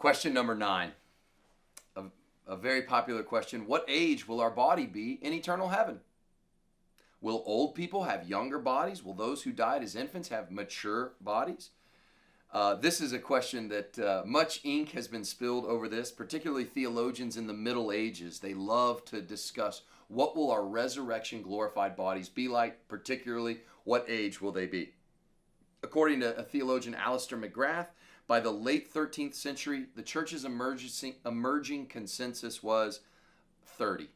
Question number 9, a very popular question. What age will our body be in eternal heaven? Will old people have younger bodies? Will those who died as infants have mature bodies? This is a question that much ink has been spilled over this, particularly theologians in the Middle Ages. They love to discuss what will our resurrection glorified bodies be like, particularly what age will they be. According to a theologian, Alistair McGrath, by the late 13th century, the church's emerging consensus was 30.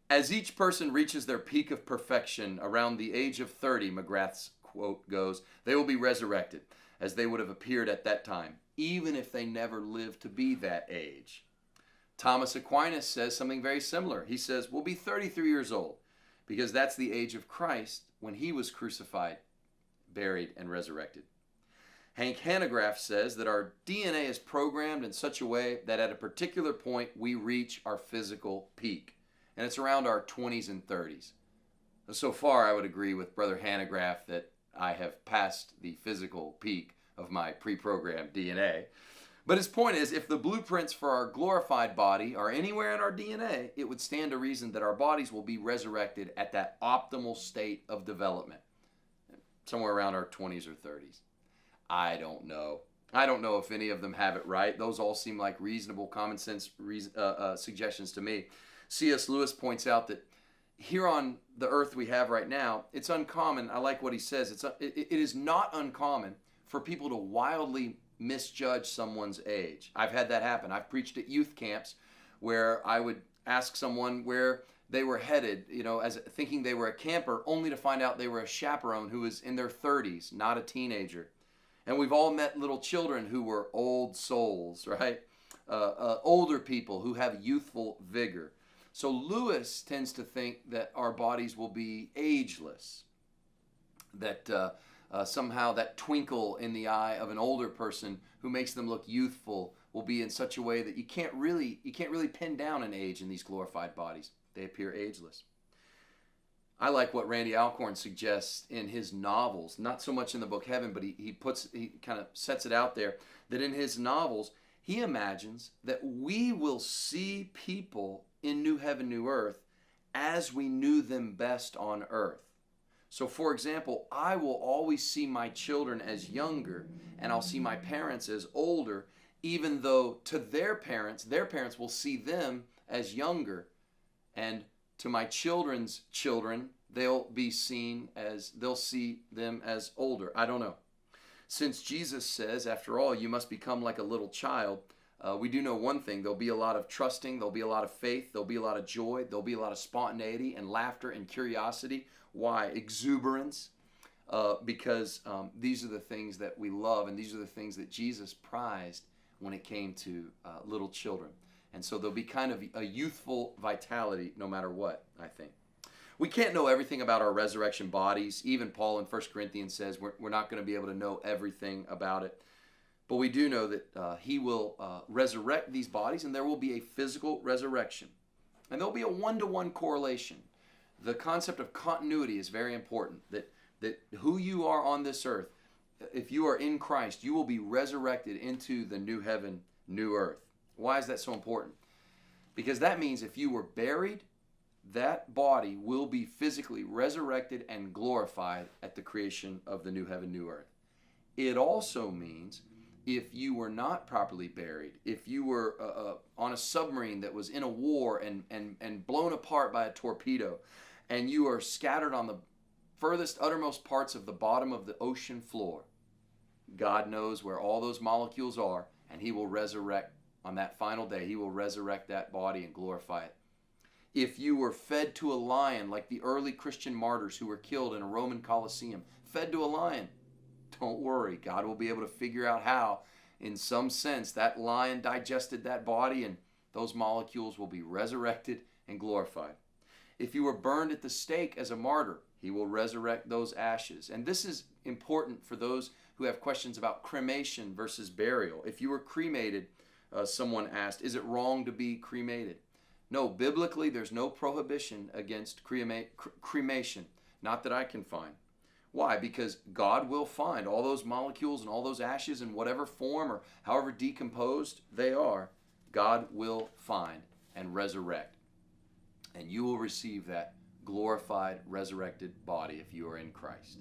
As each person reaches their peak of perfection around the age of 30, McGrath's quote goes, they will be resurrected as they would have appeared at that time, even if they never lived to be that age. Thomas Aquinas says something very similar. He says, we'll be 33 years old because that's the age of Christ when he was crucified, buried, and resurrected. Hank Hanegraaff says that our DNA is programmed in such a way that at a particular point we reach our physical peak. And it's around our 20s and 30s. So far, I would agree with Brother Hanegraaff that I have passed the physical peak of my pre-programmed DNA. But his point is, if the blueprints for our glorified body are anywhere in our DNA, it would stand to reason that our bodies will be resurrected at that optimal state of development, somewhere around our 20s or 30s. I don't know. I don't know if any of them have it right. Those all seem like reasonable, common sense suggestions to me. C.S. Lewis points out that here on the earth we have right now, it's uncommon. I like what he says. It is not uncommon for people to wildly misjudge someone's age. I've had that happen. I've preached at youth camps where I would ask someone where they were headed, as thinking they were a camper, only to find out they were a chaperone who was in their 30s, not a teenager. And we've all met little children who were old souls, right? Older people who have youthful vigor. So Lewis tends to think that our bodies will be ageless, that somehow that twinkle in the eye of an older person who makes them look youthful will be in such a way that you can't really pin down an age in these glorified bodies. They appear ageless. I like what Randy Alcorn suggests in his novels, not so much in the book Heaven, but he kind of sets it out there, that in his novels, he imagines that we will see people in New Heaven, New Earth as we knew them best on earth. So for example, I will always see my children as younger, and I'll see my parents as older, even though to their parents will see them as younger, and to my children's children, they'll see them as older. I don't know. Since Jesus says, after all, you must become like a little child, we do know one thing. There'll be a lot of trusting, there'll be a lot of faith, there'll be a lot of joy, there'll be a lot of spontaneity and laughter and curiosity. Why? Exuberance. Because these are the things that we love, and these are the things that Jesus prized when it came to little children. And so there'll be kind of a youthful vitality no matter what, I think. We can't know everything about our resurrection bodies. Even Paul in 1 Corinthians says we're not going to be able to know everything about it. But we do know that he will resurrect these bodies, and there will be a physical resurrection. And there'll be a one-to-one correlation. The concept of continuity is very important, that who you are on this earth, if you are in Christ, you will be resurrected into the new heaven, new earth. Why is that so important? Because that means if you were buried, that body will be physically resurrected and glorified at the creation of the new heaven, new earth. It also means if you were not properly buried, if you were on a submarine that was in a war and blown apart by a torpedo, and you are scattered on the furthest, uttermost parts of the bottom of the ocean floor, God knows where all those molecules are, and he will resurrect on that final day. He will resurrect that body and glorify it. If you were fed to a lion, like the early Christian martyrs who were killed in a Roman Colosseum, fed to a lion, don't worry. God will be able to figure out how, in some sense, that lion digested that body, and those molecules will be resurrected and glorified. If you were burned at the stake as a martyr, he will resurrect those ashes. And this is important for those who have questions about cremation versus burial. If you were cremated, someone asked, is it wrong to be cremated? No, biblically, there's no prohibition against cremation, not that I can find. Why? Because God will find all those molecules and all those ashes in whatever form or however decomposed they are, God will find and resurrect. And you will receive that glorified, resurrected body if you are in Christ.